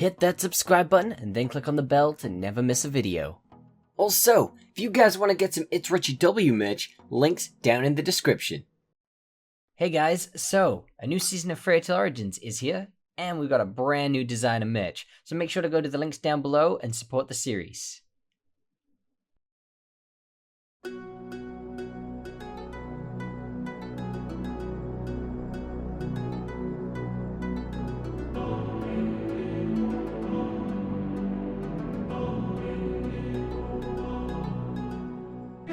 hit that subscribe button and then click on the bell to never miss a video. Also, if you guys want to get some ItsRitchieW merch, links down in the description. Hey guys, so a new season of Fairytale Origins is here, and we've got a brand new design of merch, so make sure to go to the links down below and support the series.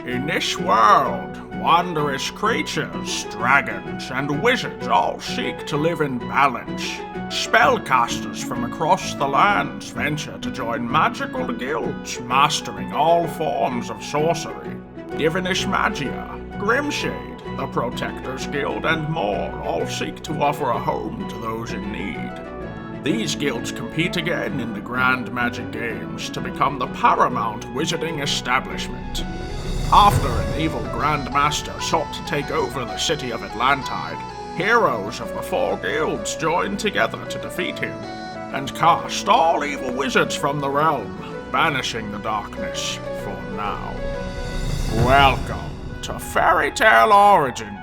In this world, wondrous creatures, dragons, and wizards all seek to live in balance. Spellcasters from across the lands venture to join magical guilds, mastering all forms of sorcery. Divinish Magia, Grimshade, the Protectors Guild, and more all seek to offer a home to those in need. These guilds compete again in the Grand Magic Games to become the paramount wizarding establishment. After an evil Grand Master sought to take over the city of Atlantide, heroes of the four guilds joined together to defeat him, and cast all evil wizards from the realm, banishing the darkness for now. Welcome to Fairytale Origins.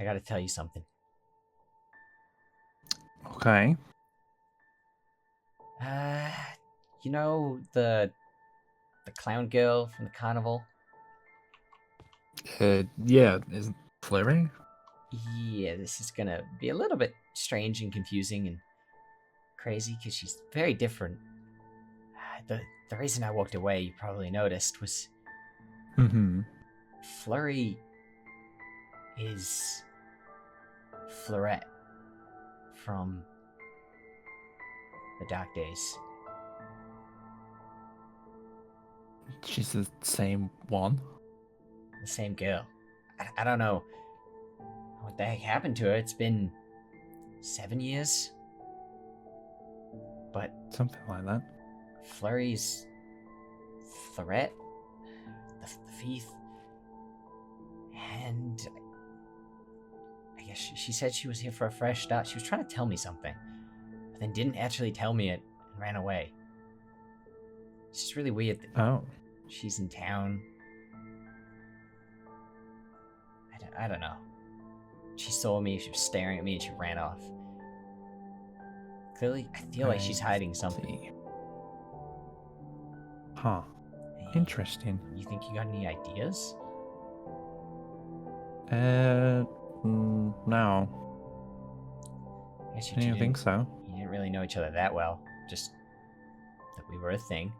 I gotta tell you something. Okay. You know the clown girl from the Carnival? Yeah, isn't Flurry? Yeah, this is gonna be a little bit strange and confusing and crazy because she's very different. The reason I walked away, you probably noticed, was Flurry is Fleurette from the Dark Days. She's the same one? The same girl. I don't know what the heck happened to her. It's been 7 years. But Something like that. Flurry's Fleurette, the thief, and I guess she said she was here for a fresh start. She was trying to tell me something, but then didn't actually tell me it and ran away. It's just really weird that Oh. she's in town. I don't know. She saw me, she was staring at me, and she ran off. Clearly, I feel like she's hiding something. Huh. Interesting. You think you got any ideas? No. I guess I don't think so. You didn't really know each other that well. Just that we were a thing.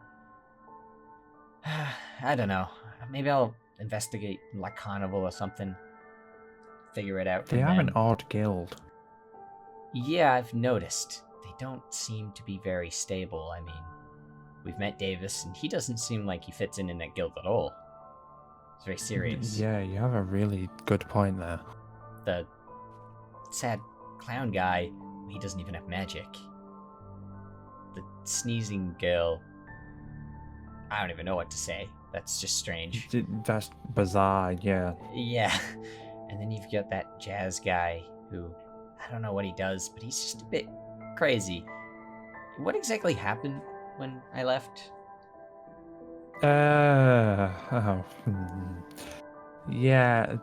I don't know. Maybe I'll investigate like Carnival or something. Figure it out from They are them. an odd guild. Yeah, I've noticed. They don't seem to be very stable. I mean, we've met Davis, and he doesn't seem like he fits in that guild at all. It's very serious. Yeah, you have a really good point there. The sad clown guy, he doesn't even have magic. The sneezing girl, I don't even know what to say. That's just strange. That's bizarre, yeah. Yeah. And then you've got that jazz guy who, I don't know what he does, but he's just a bit crazy. What exactly happened when I left? Yeah,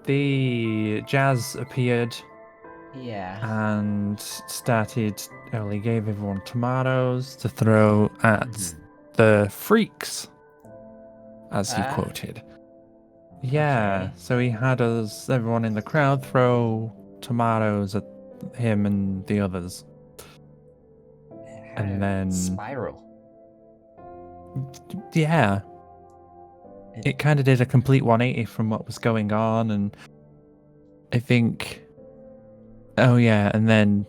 the jazz appeared Yeah. and started, well, he gave everyone tomatoes to throw at the freaks, as he quoted. Yeah, Okay. so he had everyone in the crowd, throw tomatoes at him and the others. How did And it then, spiral. yeah, it kind of did a complete 180 from what was going on, and I think, oh yeah, and then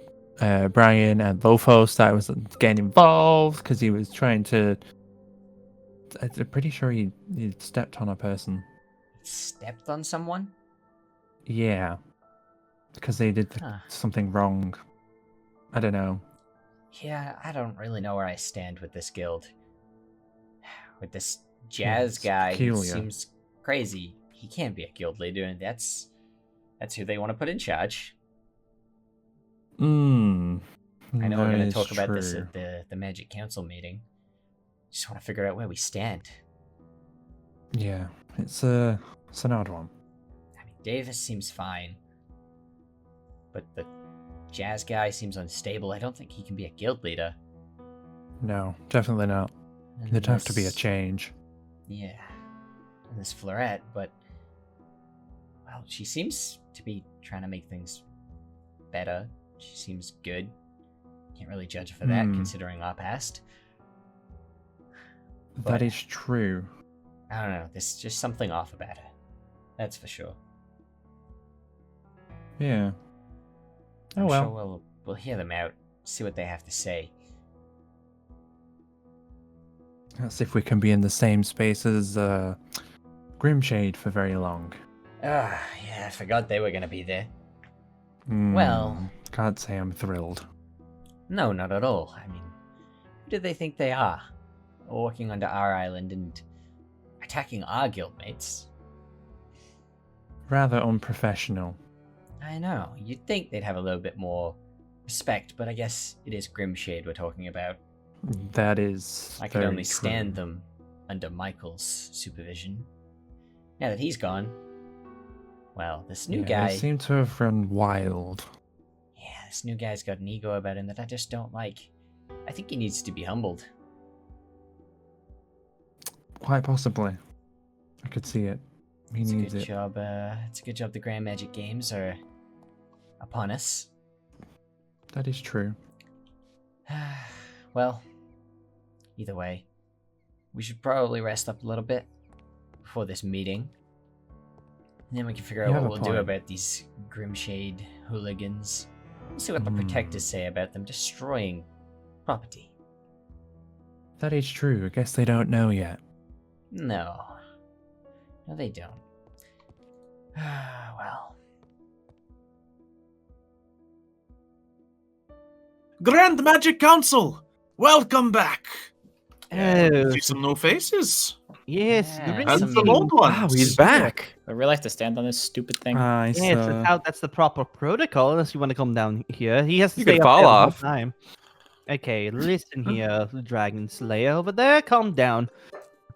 Brian and Lofo started getting involved because he was trying to. I'm pretty sure he stepped on a person. Stepped on someone? Yeah, because they did something wrong. I don't know. Yeah, I don't really know where I stand with this guild. With this jazz guy who peculiar. seems crazy. He can't be a guild leader, and that's who they want to put in charge. I know we're going to talk about this at the Magic Council meeting. Just want to figure out where we stand. Yeah, it's an odd one. I mean, Davis seems fine, but the jazz guy seems unstable. I don't think he can be a guild leader. No, definitely not. And There'd have to be a this- change. Yeah. And this Fleurette, but well, she seems to be trying to make things better. She seems good. Can't really judge her for that, considering our past. That But- is true. I don't know. There's just something off about her. That's for sure. Yeah. Oh I'm well. sure we'll hear them out, see what they have to say. Let's see if we can be in the same space as Grimshade for very long. Yeah, I forgot they were gonna be there. Hmm, Well- Can't say I'm thrilled. No, not at all. I mean, who do they think they are? Walking onto our island and attacking our guildmates? Rather unprofessional. I know. You'd think they'd have a little bit more respect, but I guess it is Grimshade we're talking about. That is. I could very only stand true. them under Michael's supervision. Now that he's gone, well, this new Yeah, guy... They seem to have run wild. Yeah, this new guy's got an ego about him that I just don't like. I think he needs to be humbled. Quite possibly. I could see it. He It's a needs good it. job. It's a good job the Grand Magic Games are upon us. That is true. Well, either way, we should probably rest up a little bit before this meeting. And then we can figure out You what have we'll a do point. about these Grimshade hooligans. We'll see what the Hmm. protectors say about them destroying property. That is true. I guess they don't know yet. No. No, they don't. Well. Grand Magic Council, welcome back. Oh, See some new faces. yes. Yeah, great. And some- some old ones. Wow, he's back. I really have to stand on this stupid thing. Nice. Yes, that's the proper protocol. Unless you want to come down here, he has to You stay could up fall there the whole off. time. Okay, listen here, Dragon Slayer over there. Calm down.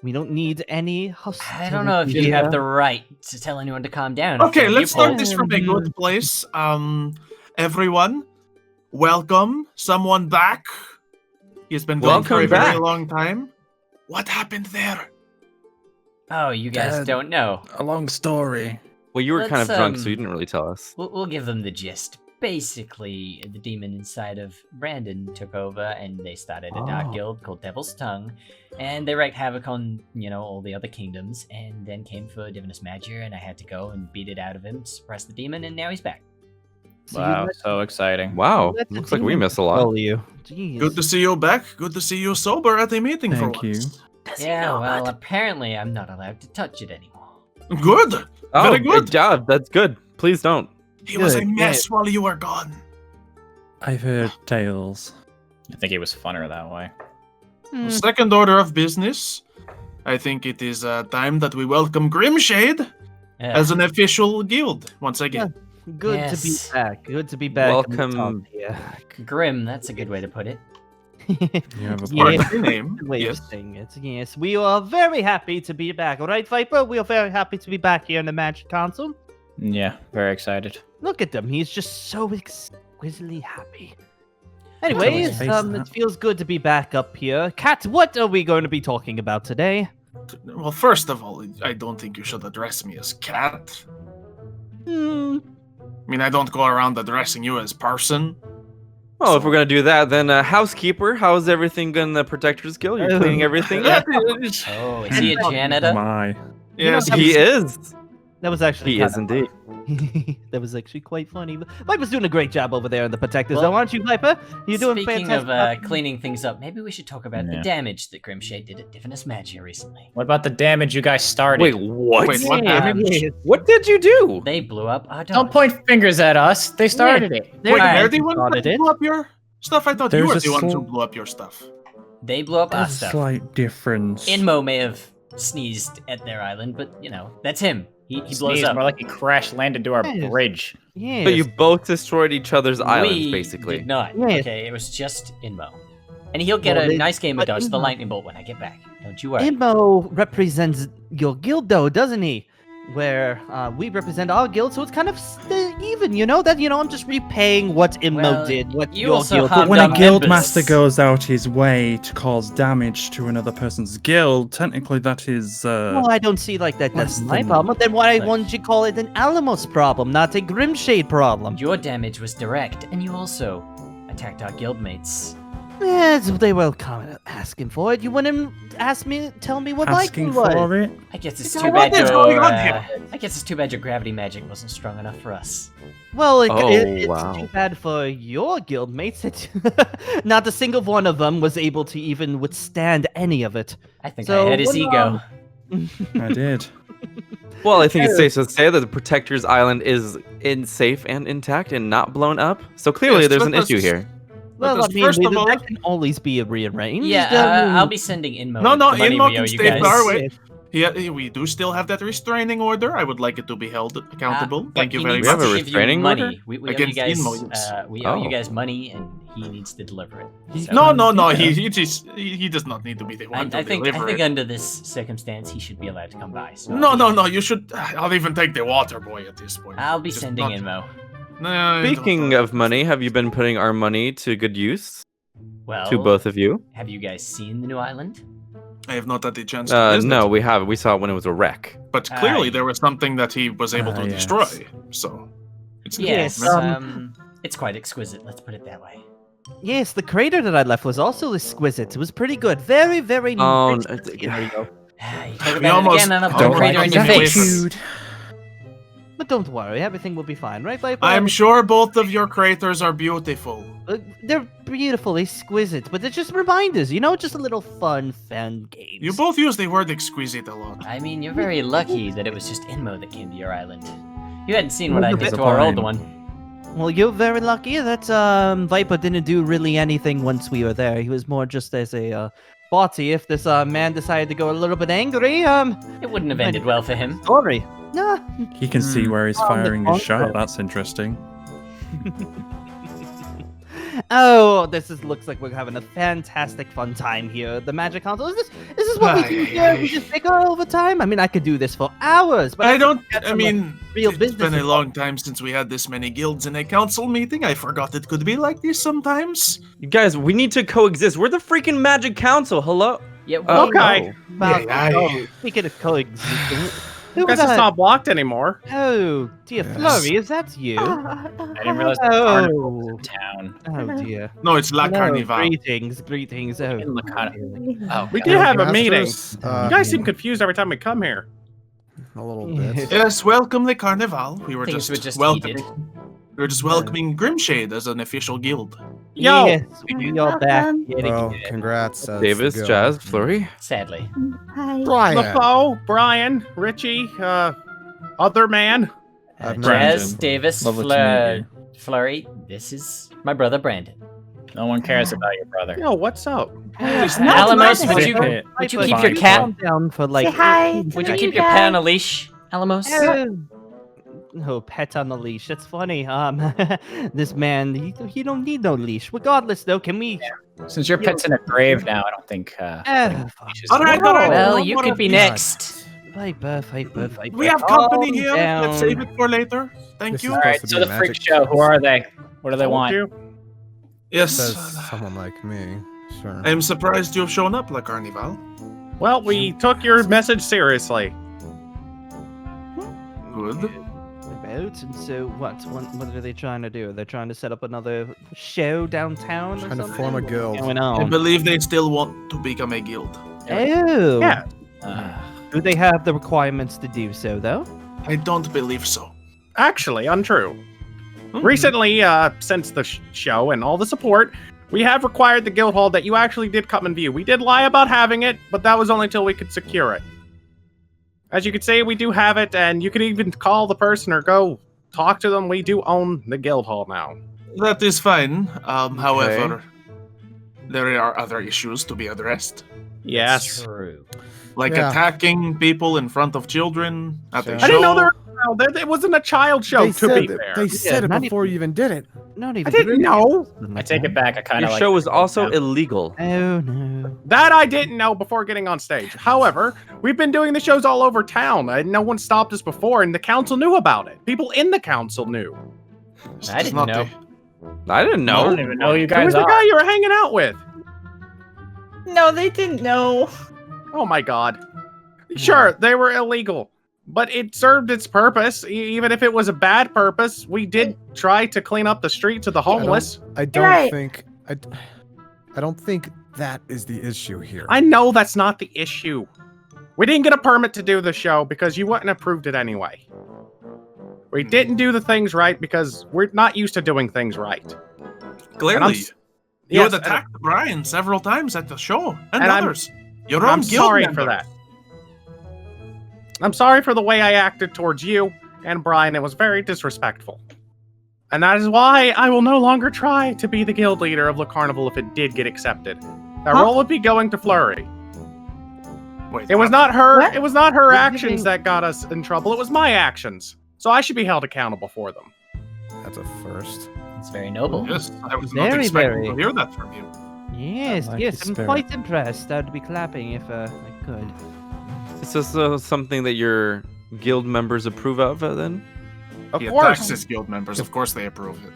We don't need any hostility. I don't know if you here. have the right to tell anyone to calm down. Okay, So let's you pull. start this from a good place. Everyone, welcome someone back. He's been gone for a Welcome very back. long time. What happened there? Oh, you guys Dad. don't know. A long story. Well, you were kind of Let's, drunk, so you didn't really tell us. We'll give them the gist. Basically, the demon inside of Brandon took over, and they started a dark Oh. guild called Devil's Tongue, and they wreaked havoc on, all the other kingdoms, and then came for Divinus Magier, and I had to go and beat it out of him, suppress the demon, and now he's back. So you Wow, let- so exciting. Wow, let the looks like we demon missed a lot. control you. Jeez. Good to see you back. Good to see you sober at a meeting Thank for you. once. Yeah, well, apparently I'm not allowed to touch it anymore. Good. Oh, Very good. Yeah, that's good. Please don't. He was a Good, mess while you were gone. I've heard tales. I think it was funner that way. Hmm, Second order of business. I think it is time that we welcome Grimshade as an official guild once again. Good to be Yes. back. Good to be back. Welcome Yeah. Grim, that's a good way to put it. You have a Yeah. point. Party name. Good way Yes. of saying it. Yes, we are very happy to be back. All right, Viper? We are very happy to be back here in the Magic Council. Yeah, very excited. Look at them. He's just so exquisitely happy. Anyways, face that. it feels good to be back up here. Kat, what are we going to be talking about today? Well, first of all, I don't think you should address me as cat. Hmm. I mean, I don't go around addressing you as person. Oh, if we're gonna do that, then housekeeper, how's everything going in the Protectors Guild? You're cleaning everything? Oh, is he a janitor? My. Yes, He is. That was actually He kind is of indeed. that was actually quite funny. Viper's doing a great job over there in the Protectors, Well, though, aren't you, Viper? You're doing Speaking fantastic. of cleaning things up, maybe we should talk about the Yeah. damage that Grimshade did at Divinus Magia recently. What about the damage you guys started? Wait, what? Wait, what Yeah, damage? yes. What did you do? They blew up our Don't dog. point fingers at us. They started it. Wait, They're they're the the ones started that it. blew up your stuff? I thought you There's were a the ones who sl- blew up your stuff. They blew up our There's a stuff. slight difference. Inmo may have sneezed at their island, but you know, that's him. He blows Sneezed, up. more like he crash landed to our Yes. bridge. Yes. So you both destroyed each other's islands, we basically. did not. Yes. Okay, it was just Inmo. And he'll get Well, a they- nice game of but dodge the Inmo- lightning bolt when I get back. Don't you worry. Immo represents your guild, though, doesn't he? Where we represent our guild, so it's kind of even, you know? That, I'm just repaying what Immo Well, did, what you your also guild harmed When our a guild members. master goes out his way to cause damage to another person's guild, technically that is. Well, I don't see like that. less That's my than- problem. Then why Like- wouldn't you call it an Alamos problem, not a Grimshade problem? Your damage was direct, and you also attacked our guildmates. Yes, they will come asking for it. You wouldn't tell me what asking like for it. I guess it's So too what bad is your going on here? I guess it's too bad your gravity magic wasn't strong enough for us. Well, Oh, it's wow. too bad for your guildmates. Not a single one of them was able to even withstand any of it. I think So, I had his what, ego. I did. Well, I think it's safe to say that the Protector's Island is safe and intact and not blown up. So clearly Yes, there's but an that's- issue here. Well, I Because mean, first of all- that can always be rearranged. Yeah, I'll be sending Inmo. No, the money Inmo we can owe you stay guys. far away. We do still have that restraining order. I would like it to be held accountable. But Thank you he very needs We have much. a to give you restraining money. order? We owe you Against guys. Inmo, yes. We owe you Oh. guys money, and he needs to deliver it. So, No, Yeah. he does not need to be the one to I think deliver it. under this circumstance, he should be allowed to come by. So No, you should. I'll even take the water boy at this point. I'll be Just sending not- Inmo. No, I don't Speaking know. of money, have you been putting our money to good use? Well, To both of you? have you guys seen the new island? I have not had the chance to visit, No, we have. We saw it when it was a wreck. but clearly Aye. there was something that he was able to Yes. destroy. So it's Yes. important. It's quite exquisite. Let's put it that way. Yes, the crater that I left was also exquisite. It was pretty good. Very, very. Oh, rich. no, There you go. You talk We about almost- it again, and I'll Don't put a crater like in your that. face. But don't worry, everything will be fine, right, Viper? I'm sure both of your craters are beautiful. They're beautiful, exquisite, but they're just reminders, just a little fun games. You both use the word exquisite a lot. I mean, you're very lucky that it was just Inmo that came to your island. You hadn't seen what Well, I you're did very to our old fine. one. Well, you're very lucky that Viper didn't do really anything once we were there. He was more just as a body. If this man decided to go a little bit angry, It wouldn't have ended well for him. sorry. Nah. He can see where he's On the firing his shot. contrary. That's interesting. Oh, looks like we're having a fantastic fun time here at the Magic Council. Is this what we do here? We just bicker over time? I mean, I could do this for hours, but I don't. got I some, mean, real it's business been a involved. long time since we had this many guilds in a council meeting. I forgot it could be like this sometimes. You guys, we need to coexist. We're the freaking Magic Council. Hello? Yeah, Oh, Okay. About, Yeah, oh, speaking of coexisting, who was Guess it's that? not blocked anymore. Oh, dear Yes. Flurry, is that you? I didn't realize the carnival was Oh, in town. oh dear. No, it's La Hello, Carnival. Greetings. Oh, In the Oh, we did have a meeting. Masters, You guys seem confused every time we come here. a little bit. Yes, welcome the Carnival. We were Things just, were just welcoming. heated. We were just welcoming Grimshade as an official guild. Yo, yes, we are back. Yet Well, again. congrats. as Davis, the guild. Jazz, Flurry. Sadly. Brian. LaFoe, Brian, Richie, other man. I've Jazz, Brandon. Davis, Lovely to meet Flurry. This is my brother Brandon. No one cares about your brother. Yo, what's up? Alamos, would you keep your cat? Calm down for like. Say hi. Would you Hi, keep you your pet on guys. a leash, Alamos? Oh, pet on the leash. That's funny. This man, he don't need no leash. Regardless, though, can we? Since your pet's in a grave now, I don't think. All right. Well, no you more could of be these. next. Viper. We have company here. Down. Let's save it for later. Thank This you. is All right, supposed to so be the a freak magic show. Who are they? What do they Told want? you. Yes. Says someone like me. Sure. I'm surprised you have shown up, La Carnival. Well, we took your message seriously. Good. About and so what are they trying to do? They're trying to set up another show downtown. Trying or to something? form a What's guild. going I on? believe they still want to become a guild. Oh. Yeah. Do they have the requirements to do so, though? I don't believe so. Actually, untrue. Recently, since the show and all the support, we have required the guild hall that you actually did come and view. We did lie about having it, but that was only until we could secure it. As you can see, we do have it, and you can even call the person or go talk to them. We do own the guild hall now. That is fine. However, there are other issues to be addressed, Yes. True. like Yeah. attacking people in front of children at a Sure. show. I didn't know there was it wasn't a child show, They to be said it. fair. They said it not before you even did it. Not even. I didn't know. I take it back. I kind Your of like. show was also Yeah. illegal. Oh no. That I didn't know before getting on stage. However, we've been doing the shows all over town, and no one stopped us before, and the council knew about it. People in the council knew. This I does didn't not know. I didn't I know. don't even know who you Who guys was the are. guy you were hanging out with? No, they didn't know. Oh my god. Sure, they were illegal, but it served its purpose. Even if it was a bad purpose, we did try to clean up the streets of the homeless. I don't Right. think. I don't think that is the issue here. I know that's not the issue. We didn't get a permit to do the show because you wouldn't have approved it anyway. We didn't do the things right because we're not used to doing things right. Clearly, you Yes, had attacked Brian several times at the show, and, And I'm- others. Your I'm own guild sorry member. for that. I'm sorry for the way I acted towards you and Brian. It was very disrespectful. And that is why I will no longer try to be the guild leader of Le Carnival if it did get accepted. That role would be going to Flurry. Wait, It was what? not her. What? It was not her You're actions giving- that got us in trouble. It was my actions. So I should be held accountable for them. That's a first. It's very noble. Yes, I was not Very, expecting very. to hear that from you. Yes, I like yes, his I'm spirit. quite impressed. I'd be clapping if I could. Is this something that your guild members approve of then? Of He course. attacks his guild members. Of course, they approve it.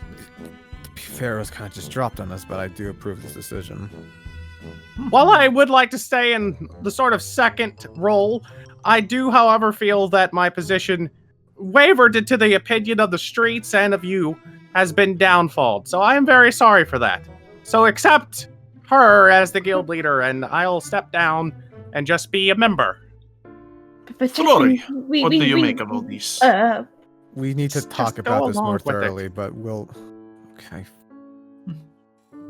To be fair, it was kind of just dropped on us, but I do approve this decision. While I would like to stay in the sort of second role, I do, however, feel that my position wavered to the opinion of the streets and of you has been downfalled. So I am very sorry for that. So accept her as the guild leader, and I'll step down and just be a member. But Flori, we, what we, do you we, make of all these? We need to Just talk go about this along more with it. thoroughly, but we'll. Okay.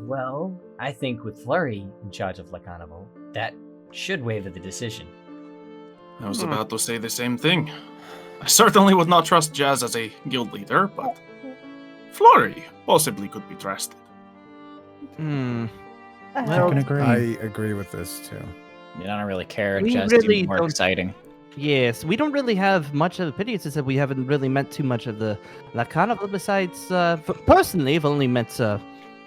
Well, I think with Flurry in charge of La Carnival, that should waver the decision. I was about to say the same thing. I certainly would not trust Jazz as a guild leader, but Flurry possibly could be trusted. Hmm. I can agree. I agree with this too. I don't really care. We Just really even more don't- exciting. Yes, we don't really have much of the pity. It's just that we haven't really met too much of the La Carnival. Besides, personally, I've only met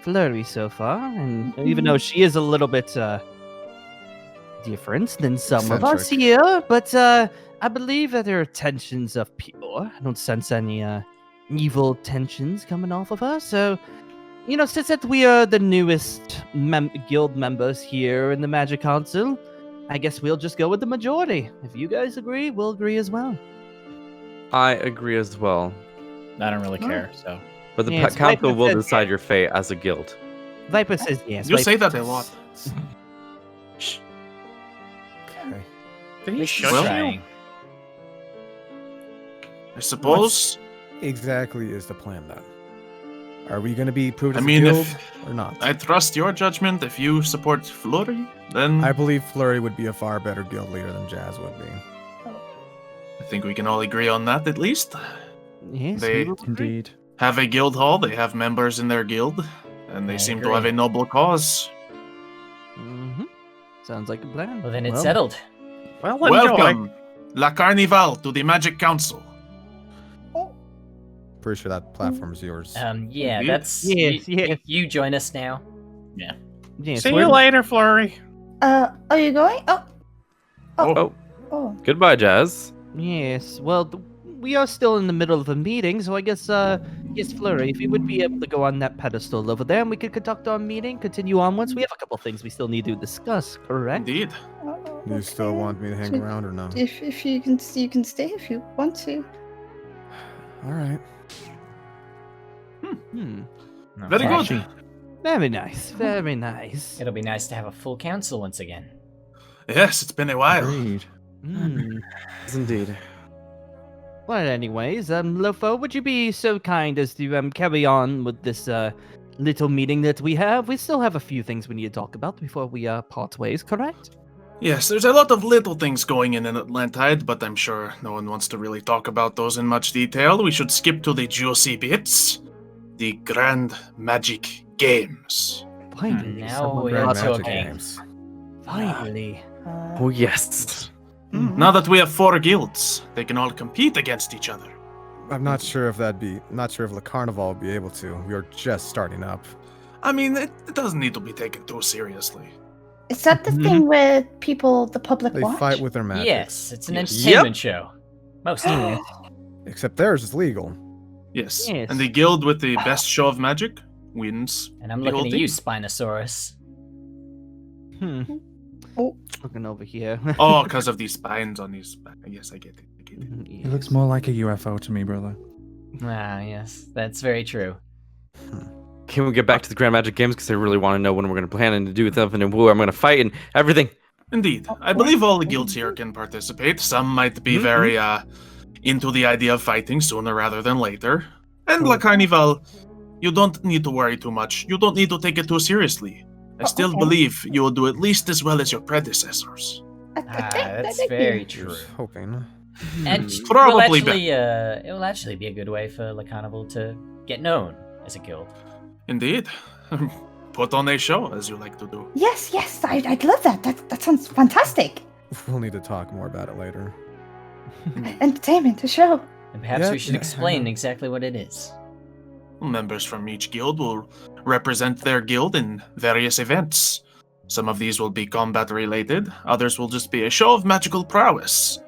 Flurry so far, and even though she is a little bit different than some of us Eccentric. here, but I believe that there are tensions of pure. I don't sense any evil tensions coming off of her. So, you know, since that we are the newest guild members here in the Magic Council, I guess we'll just go with the majority. If you guys agree, we'll agree as well. I agree as well. I don't really care. So But the Yes, council Viper will says decide your fate as a guild. Viper says yes. You Viper say that a says- lot. Okay. Did he Just shut Well- you? trying. I suppose. Exactly is the plan then? Are we going to be proved I as mean, a guild if or not? I trust your judgment. If you support Flurry, then I believe Flurry would be a far better guild leader than Jazz would be. I think we can all agree on that at least. Yes, They- we will agree. Indeed. Have a guild hall. They have members in their guild. and they I seem agree. to have a noble cause. Sounds like a plan. Well, then it's settled. Well, enjoy. Welcome, La Carnival, to the Magic Council. Pretty sure that platform's yours. Yeah, Indeed. that's Yes, you, yes. you join us now. Yes, See we're- you later, Flurry. Are you going? Oh, Oh. goodbye, Jazz. Yes. Well, we are still in the middle of a meeting, so I guess, yes, Flurry, if you would be able to go on that pedestal over there, and we could conduct our meeting, continue onwards. We have a couple things we still need to discuss, correct? Indeed. Do you still want me to hang around or no? If you can stay if you want to. All right. Very Okay. good. Very nice. Very nice. It'll be nice to have a full council once again. Yes, it's been a while. Agreed. Yes, indeed. Well, anyways, Lofo, would you be so kind as to carry on with this little meeting that we have? We still have a few things we need to talk about before we part ways, correct? Yes, there's a lot of little things going in Atlantide, but I'm sure no one wants to really talk about those in much detail. We should skip to the juicy bits. The Grand Magic Games. Finally, Now someone we brought are us Magic talking. games. Finally. Oh, yes. Now that we have 4 guilds, they can all compete against each other. I'm not sure if Le Carnival will be able to. We are just starting up. I mean, it doesn't need to be taken too seriously. Is that the thing where the public They watch? fight with their magic. Yes, it's an Yes. entertainment show. Most Except theirs is legal. Yes. Yes. And the guild with the best show of magic wins. And I'm the looking whole at thing. you, Spinosaurus. Looking over here. Oh, because of these spines on his back. Yes, I get it. It looks more like a UFO to me, brother. Ah, yes, that's very true. Can we get back to the Grand Magic Games? Because I really want to know when we're going to plan and to do something and who I'm going to fight and everything. Indeed. I believe all the guilds here can participate. Some might be very into the idea of fighting sooner rather than later. And La Carnival, you don't need to worry too much. You don't need to take it too seriously. I still okay. believe you will do at least as well as your predecessors. That's Thank you. very true. Just hoping. And Probably it will actually be a good way for La Carnival to get known as a guild. Indeed. Put on a show, as you like to do. Yes, I'd love that. That sounds fantastic. We'll need to talk more about it later. Entertainment, a show. And perhaps Yeah, we should yeah, explain exactly what it is. Members from each guild will represent their guild in various events. Some of these will be combat related, others will just be a show of magical prowess.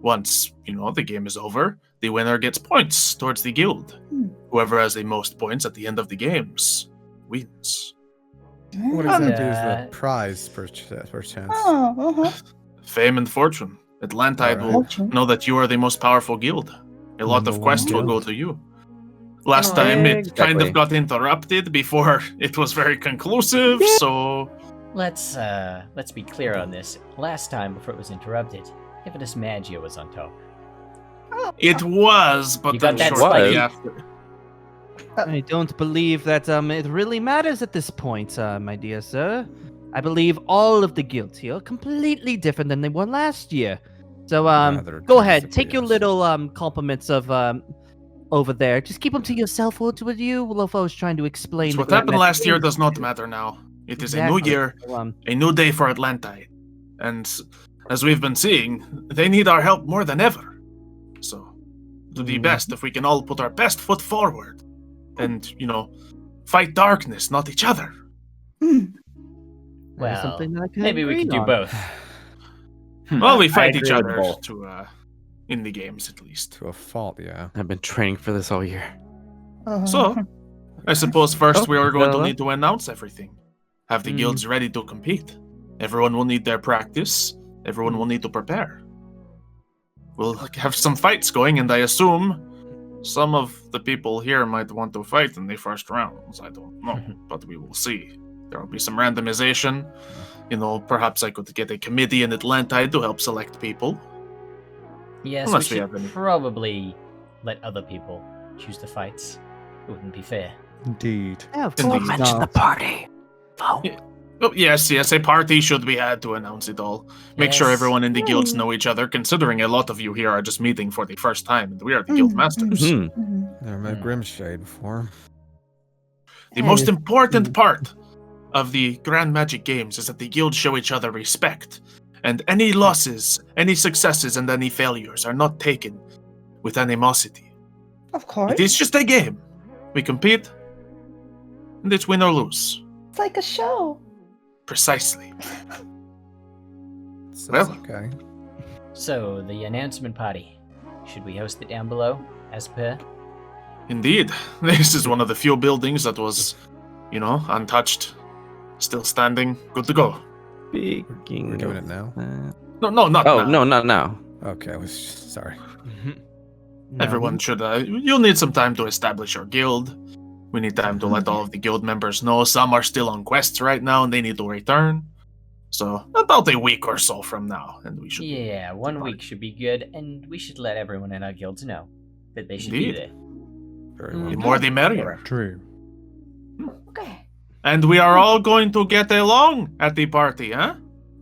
Once, the game is over, the winner gets points towards the guild. Whoever has the most points at the end of the games wins. What exactly is uh, the prize per chance? Oh, Fame and fortune. Atlantide will Fortune. know that you are the most powerful guild. A lot Number of one quests will go guild. to you. Last time it kind Exactly. of got interrupted before it was very conclusive, so Let's be clear on this. Last time, before it was interrupted, Divinus Magia was on top. it was, but You got then that shortly spike. after. I don't believe that it really matters at this point, my dear sir. I believe all of the guilds here are completely different than they were last year. So Rather go ahead, drastically, take your yes. little compliments of over there. Just keep them to yourself. What would you? Lofo was trying to explain. So the what happened Grand last year Magic does not Games. matter now. It is Exactly. a new year, So, a new day for Atlantide. And as we've been seeing, they need our help more than ever. So, do the best if we can all put our best foot forward. And, fight darkness, not each other. that is Well, something that I can maybe we agree could do on. both. Well, we I fight each agree with other both. to, in the games at least. To a fault, yeah. I've been training for this all year. So, I suppose first we are going to well, need to announce everything. Have the guilds ready to compete. Everyone will need their practice. Everyone will need to prepare. We'll have some fights going, and I assume some of the people here might want to fight in the first rounds. I don't know, but we will see. There will be some randomization. Perhaps I could get a committee in Atlantide to help select people. Yes, Unless we we should have any. probably let other people choose the fights. It wouldn't be fair. Indeed. Yeah, of Indeed. course not. party. Oh, yes, a party should be had to announce it all. Make sure Yes. everyone in the guilds know each other, considering a lot of you here are just meeting for the first time, and we are the guild masters. Hmm. Never met Grimshade before. The most important part of the Grand Magic Games is that the guilds show each other respect, and any losses, any successes, and any failures are not taken with animosity. Of course. It is just a game. We compete, and it's win or lose. It's like a show. Precisely. Sounds Well. okay. So, the announcement party. Should we host it down below, as per? Indeed. This is one of the few buildings that was, untouched. Still standing. Good to go. Speaking We're doing of it now. that- No, not Oh, now. no, not now. Okay, I was sorry. No. Everyone should. You'll need some time to establish your guild. We need time to let all of the guild members know. Some are still on quests right now and they need to return. So, about a week or so from now, and we should. Yeah, 1 week should be good, and we should let everyone in our guilds know that they should be Indeed. there. Very The well. more the merrier. True. Okay. And we are all going to get along at the party, huh?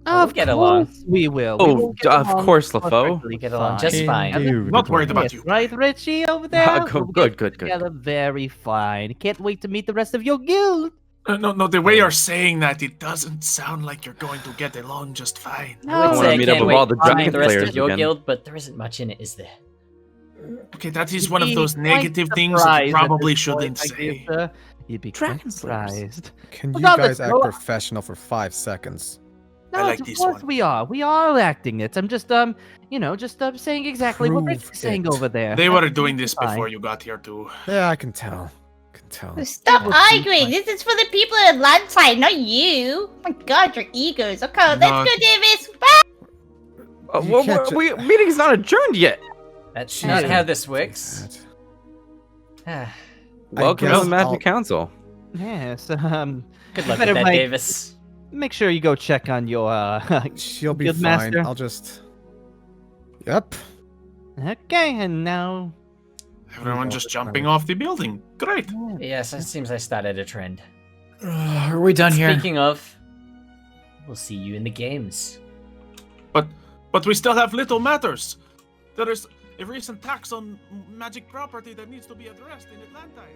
We'll get along. course We will. We Oh, will get of along course, LaFoe. perfectly Get along fine. just fine. Not worried about Yes, you. right, Richie, over there? Go- We'll good, get good, good. together very fine. Can't wait to meet the rest of your guild. No, the way you're saying that, it doesn't sound like you're going to get along just fine. I No, would wanna say I meet up can't with wait all the to meet giant the rest players of your again. guild, but there isn't much in it, is there? Okay, that is one of You'd those be quite negative things that you surprised at probably this point, shouldn't I say. guess, sir. You'd be quite Dragon Slayers. surprised. Can you Regardless, guys act go- professional for 5 seconds? No, I like of this course one. we are. We are acting it. I'm just saying exactly what Prove Richie's saying it. over there. They That's were doing this fine. before you got here too. Yeah, I can tell. Can tell. Stop would be arguing. fine. This is for the people at lunchtime, not you. Oh my god, your egos. Okay, let's No. go do this. Bye. You can't ju- Meeting's not adjourned yet. That's Jeez. not how this works. That. Welcome to guess the Magic I'll- Council. Yes. Good you luck better with that, make- Davis. Make sure you go check on your. She'll be Guild fine. master. I'll just. Yep. Okay, and now. Everyone just jumping off the building. Great. Yes, it seems I started a trend. Are we done here? Speaking of, we'll see you in the games. But we still have little matters. There is a recent tax on magic property that needs to be addressed in Atlanta.